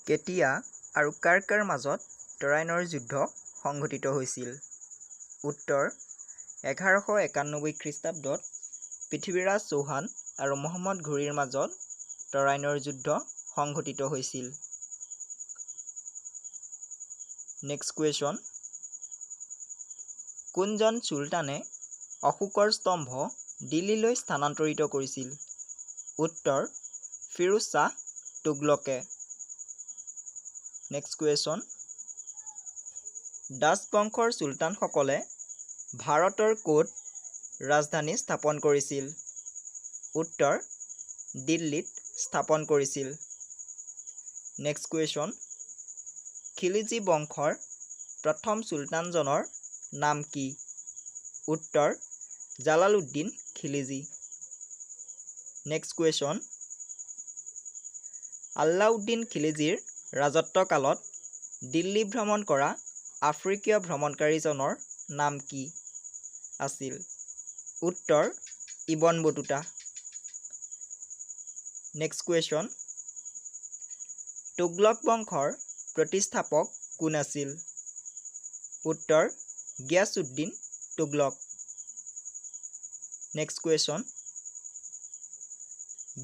কেতিয়া আৰু কাৰ কাৰ মাজত তৰাইনৰ যুদ্ধ সংঘটিত হৈছিল? উত্তৰ 1191 খ্ৰীষ্টাব্দত পৃথ্বীৰাজ চৌহান আৰু মহম্মদ ঘুৰিৰ মাজত তৰাইনৰ যুদ্ধ সংঘটিত হৈছিল। নেক্সট কুৱেশ্যন, কোনজন চুলতানে অশোকৰ স্তম্ভ দিল্লীলৈ স্থানান্তৰিত কৰিছিল? উত্তৰ ফিৰোজ শ্বাহ তুগলকে। নেক্সট কুৱেশ্যন, দাস বংশৰ চুলতানসকলে ভাৰতৰ ক'ত ৰাজধানী স্থাপন কৰিছিল? উত্তৰ দিল্লীত স্থাপন কৰিছিল। নেক্সট কুৱেশ্যন, খিলজী বংশৰ প্ৰথম চুলতানজনৰ নাম কি? উত্তৰ জালালুদ্দিন খিলজী। নেক্সট কুৱেশ্যন, আলাউদ্দিন খিলজীৰ ৰাজত্ব কালত দিল্লী ভ্ৰমণ কৰা আফ্ৰিকীয় ভ্ৰমণকাৰীজনৰ নাম কি আছিল? উত্তৰ ইবন বতুতা। নেক্সট কুৱেশ্যন, তুগলক বংশৰ প্ৰতিষ্ঠাপক কোন আছিল? উত্তৰ গিয়াছুদ্দিন তুগলক। নেক্সট কুৱেশ্যন,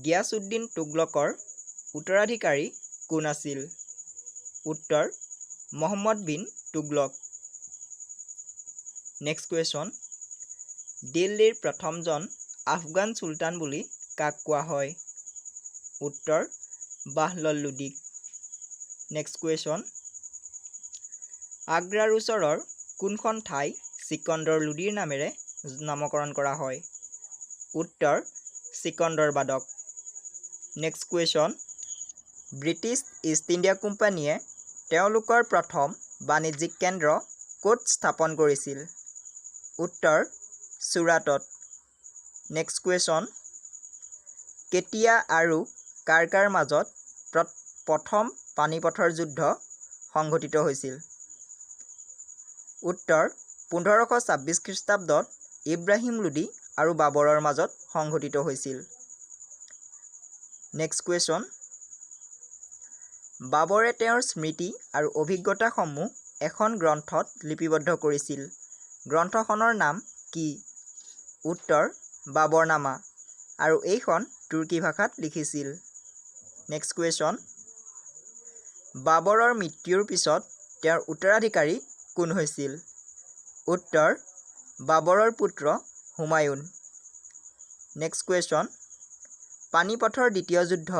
গিয়াছুদ্দিন তুগলকৰ উত্তৰাধিকাৰী কোন আছিল? উত্তৰ মহম্মদ বিন তুগলক। নেক্সট কুৱেশ্যন, দিল্লীৰ প্ৰথমজন আফগান চুলতান বুলি কাক কোৱা হয়? উত্তৰ বাহলল লোদীক। নেক্সট কুৱেশ্যন, আগ্ৰাৰ ওচৰৰ কোনখন ঠাই চিকন্দৰ লোদীৰ নামেৰে নামকৰণ কৰা হয়? উত্তৰ চিকন্দৰবাদক। Next question, British East India কোম্পানীয়ে তেওঁলোকৰ প্ৰথম বাণিজ্যিক কেন্দ্ৰ ক'ত স্থাপন কৰিছিল? উত্তৰ চুৰাটত। নেক্সট কুৱেশ্যন, কেতিয়া আৰু কাৰ কাৰ মাজত প্ৰথম পানিপথৰ যুদ্ধ সংঘটিত হৈছিল? উত্তৰ 1526 খ্ৰীষ্টাব্দত ইব্ৰাহিম লোদী আৰু বাবৰৰ মাজত সংঘটিত হৈছিল। নেক্সট কুৱেশ্যন, বাবৰে তেওঁৰ স্মৃতি আৰু অভিজ্ঞতাসমূহ এখন গ্ৰন্থত লিপিবদ্ধ কৰিছিল। গ্ৰন্থখনৰ নাম কি? উত্তৰ বাবৰনামা, আৰু এইখন তুৰ্কী ভাষাত লিখিছিল। নেক্সট কুৱেশ্যন, বাবৰৰ মৃত্যুৰ পিছত তেওঁৰ উত্তৰাধিকাৰী কোন হৈছিল? উত্তৰ বাবৰৰ পুত্ৰ হুমায়ুন। নেক্সট কুৱেশ্যন, পানিপথৰ দ্বিতীয় যুদ্ধ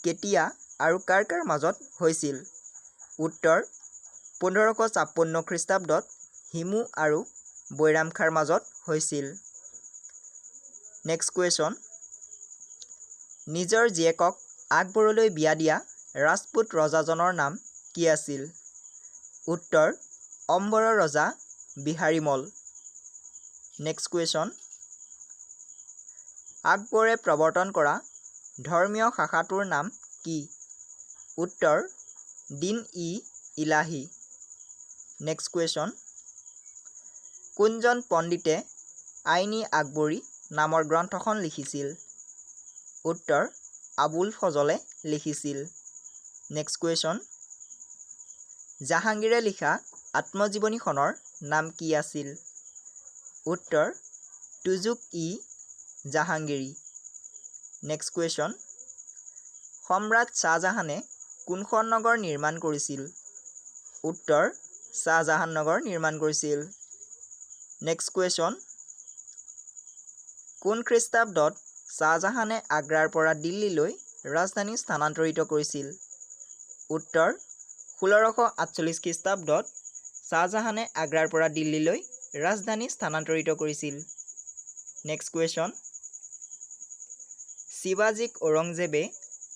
কেতিয়া আৰু কাৰ কাৰ মাজত হৈছিল? উত্তৰ 1556 খ্ৰীষ্টাব্দত হিমু আৰু বৈৰাম খাঁৰ মাজত হৈছিল। নেক্সট কুৱেশ্যন, নিজৰ জীয়েকক আকবৰলৈ বিয়া দিয়া ৰাজপুত ৰজাজনৰ নাম কি আছিল? উত্তৰ অম্বৰৰ ৰজা বিহাৰীমল। নেক্সট কুৱেশ্যন, আকবৰে প্ৰৱৰ্তন কৰা ধৰ্মীয় শাখাটোৰ নাম কি? উত্তৰ দিন-ই-ইলাহী। নেক্সট কুৱেশ্যন, কোনজন পণ্ডিতে আইন-ই-আকবৰী নামৰ গ্ৰন্থখন লিখিছিল? উত্তৰ আবুল ফজলে লিখিছিল। নেক্সট কুৱেশ্যন, জাহাংগীৰে লিখা আত্মজীৱনীখনৰ নাম কি আছিল? উত্তৰ তুজুক-ই-জাহাংগীৰী। নেক্সট কুৱেশ্যন, সম্ৰাট শ্বাহজাহানে কোনখন নগৰ নিৰ্মাণ কৰিছিল? উত্তৰ শ্বাহজাহান নগৰ নিৰ্মাণ কৰিছিল। নেক্সট কুৱেশ্যন, কোন খ্ৰীষ্টাব্দত শ্বাহজাহানে আগ্ৰাৰ পৰা দিল্লীলৈ ৰাজধানী স্থানান্তৰিত কৰিছিল? উত্তৰ 1648 খ্ৰীষ্টাব্দত শ্বাহজাহানে আগ্ৰাৰ পৰা দিল্লীলৈ ৰাজধানী স্থানান্তৰিত কৰিছিল। নেক্সট কুৱেশ্যন, শিৱাজীক ঔৰংজেবে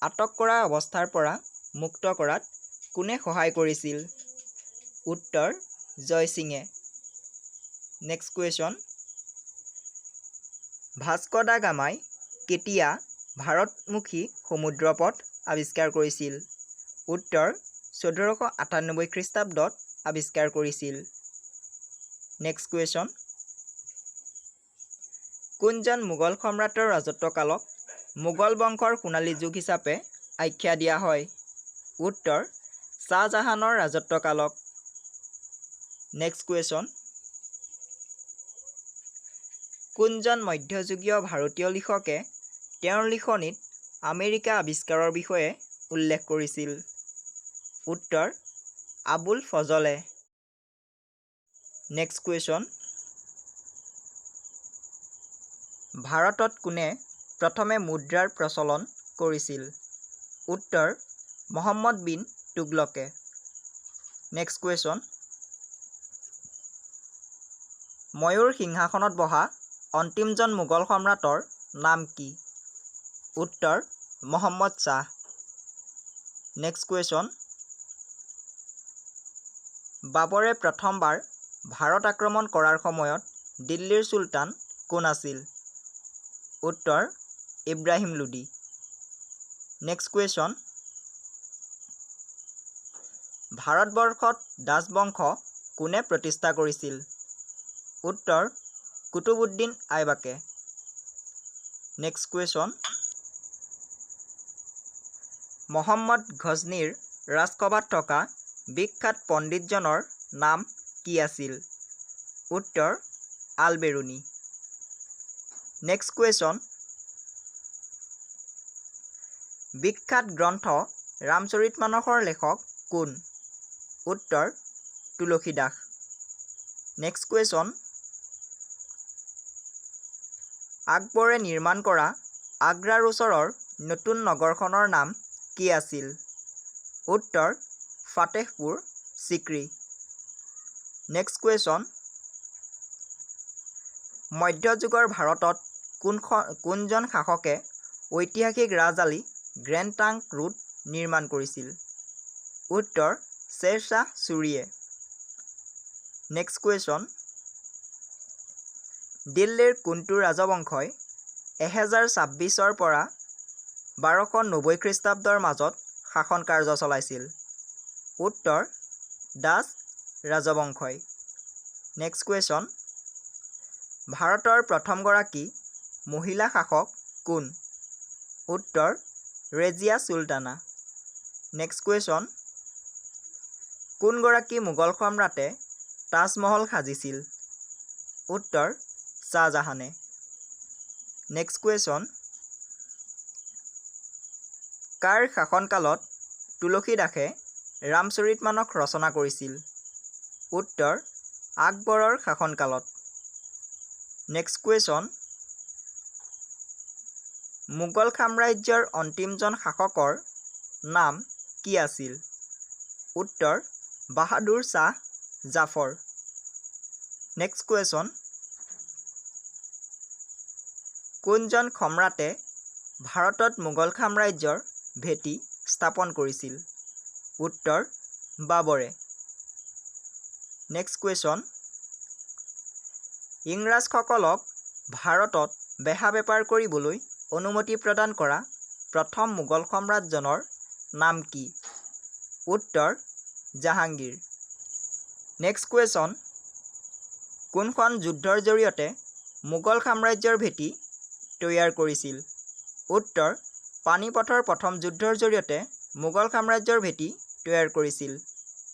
আটক কৰা অৱস্থাৰ পৰা মুক্ত কৰাত কোনে সহায় কৰিছিল? উত্তৰ জয়সিঙে। নেক্সট কুৱেশ্যন, ভাস্কো দা গামাই কেতিয়া ভাৰতমুখী সমুদ্ৰপথ আৱিষ্কাৰ কৰিছিল? উত্তৰ 1498 খ্ৰীষ্টাব্দত আৱিষ্কাৰ কৰিছিল। নেক্সট কুৱেশ্যন, কোনজন মোগল সম্ৰাটৰ ৰাজত্বকালক মোগল বংশৰ সোণালী যুগ হিচাপে আখ্যা দিয়া হয়? উত্তৰ শ্বাহজাহানৰ ৰাজত্বকালক। নেক্সট কুৱেশ্যন, কোনজন মধ্যযুগীয় ভাৰতীয় লিখকে তেওঁৰ লিখনিত আমেৰিকা আৱিষ্কাৰৰ বিষয়ে উল্লেখ কৰিছিল? উত্তৰ আবুল ফজলে। নেক্সট কুৱেশ্যন, ভাৰতত কোনে প্ৰথমে মুদ্ৰাৰ প্ৰচলন কৰিছিল? উত্তৰ মহম্মদ বিন তুগলকে। নেক্সট কুৱেশ্যন, ময়ূৰ সিংহাসনত বহা অন্তিমজন মোগল সম্ৰাটৰ নাম কি? উত্তৰ মহম্মদ শ্বাহ। নেক্সট কুৱেশ্যন, বাবৰে প্ৰথমবাৰ ভাৰত আক্ৰমণ কৰাৰ সময়ত দিল্লীৰ চুলতান কোন আছিল? উত্তৰ ইব্ৰাহিম লোডি। নেক্সট কুৱেশ্যন, ভাৰতবৰ্ষত দাসবংশ কোনে প্ৰতিষ্ঠা কৰিছিল? উত্তৰ কুতুবুদ্দিন আইবাকে। নেক্সট কুৱেশ্যন, মহম্মদ গজনীৰ ৰাজসভাত থকা বিখ্যাত পণ্ডিতজনৰ নাম কি আছিল? উত্তৰ আল বেৰুনি। নেক্সট কুৱেশ্যন, বিখ্যাত গ্ৰন্থ ৰামচৰিতমানসৰ লেখক কোন? উত্তৰ তুলসীদাস। নেক্সট কুৱেশ্যন, আকবৰে নিৰ্মাণ কৰা আগ্ৰাৰ ওচৰৰ নতুন নগৰখনৰ নাম কি আছিল? উত্তৰ ফাতেহপুৰ চিক্ৰী। নেক্সট কুৱেশ্যন, মধ্যযুগৰ ভাৰতত কোনজন শাসকে ঐতিহাসিক ৰাজআলি গ্ৰেণ্ড ট্ৰাংক ৰোড নিৰ্মাণ কৰিছিল? উত্তৰ শ্বেৰ শ্বাহ ছুৰীয়ে। নেক্সট কুৱেশ্যন, দিল্লীৰ কোনটো ৰাজবংশই 1026 পৰা 1290 খ্ৰীষ্টাব্দৰ মাজত শাসন কাৰ্য চলাইছিল? উত্তৰ দাস ৰাজবংশই। নেক্সট কুৱেশ্যন, ভাৰতৰ প্ৰথমগৰাকী মহিলা শাসক কোন? উত্তৰ ৰেজিয়া চুলতানা। নেক্সট কুৱেশ্যন, কোনগৰাকী মোগল সম্ৰাটে তাজমহল সাজিছিল? উত্তৰ শ্বাহজাহানে। নেক্সট কুৱেশ্যন, কাৰ শাসনকালত তুলসীদাসে ৰামচৰিতমানস ৰচনা কৰিছিল? উত্তৰ আকবৰৰ শাসনকালত। নেক্সট কুৱেশ্যন, মোগল সাম্ৰাজ্যৰ অন্তিমজন শাসকৰ নাম কি আছিল? উত্তৰ বাহাদুৰ শ্বাহ জাফৰ। নেক্সট কুৱেশ্যন, কোনজন সম্ৰাটে ভাৰতত মোগল সাম্ৰাজ্যৰ ভেটি স্থাপন কৰিছিল? উত্তৰ বাবৰে। নেক্সট কুৱেশ্যন, ইংৰাজসকলক ভাৰতত বেহা বেপাৰ কৰিবলৈ অনুমতি প্ৰদান কৰা প্ৰথম মোগল সম্ৰাটজনৰ নাম কি? উত্তৰ জাহাংগীৰ। নেক্সট কুৱেশ্যন, কোনখন যুদ্ধৰ জৰিয়তে মোগল সাম্ৰাজ্যৰ ভেটি তৈয়াৰ কৰিছিল? উত্তৰ পানিপথৰ প্ৰথম যুদ্ধৰ জৰিয়তে মোগল সাম্ৰাজ্যৰ ভেটি তৈয়াৰ কৰিছিল।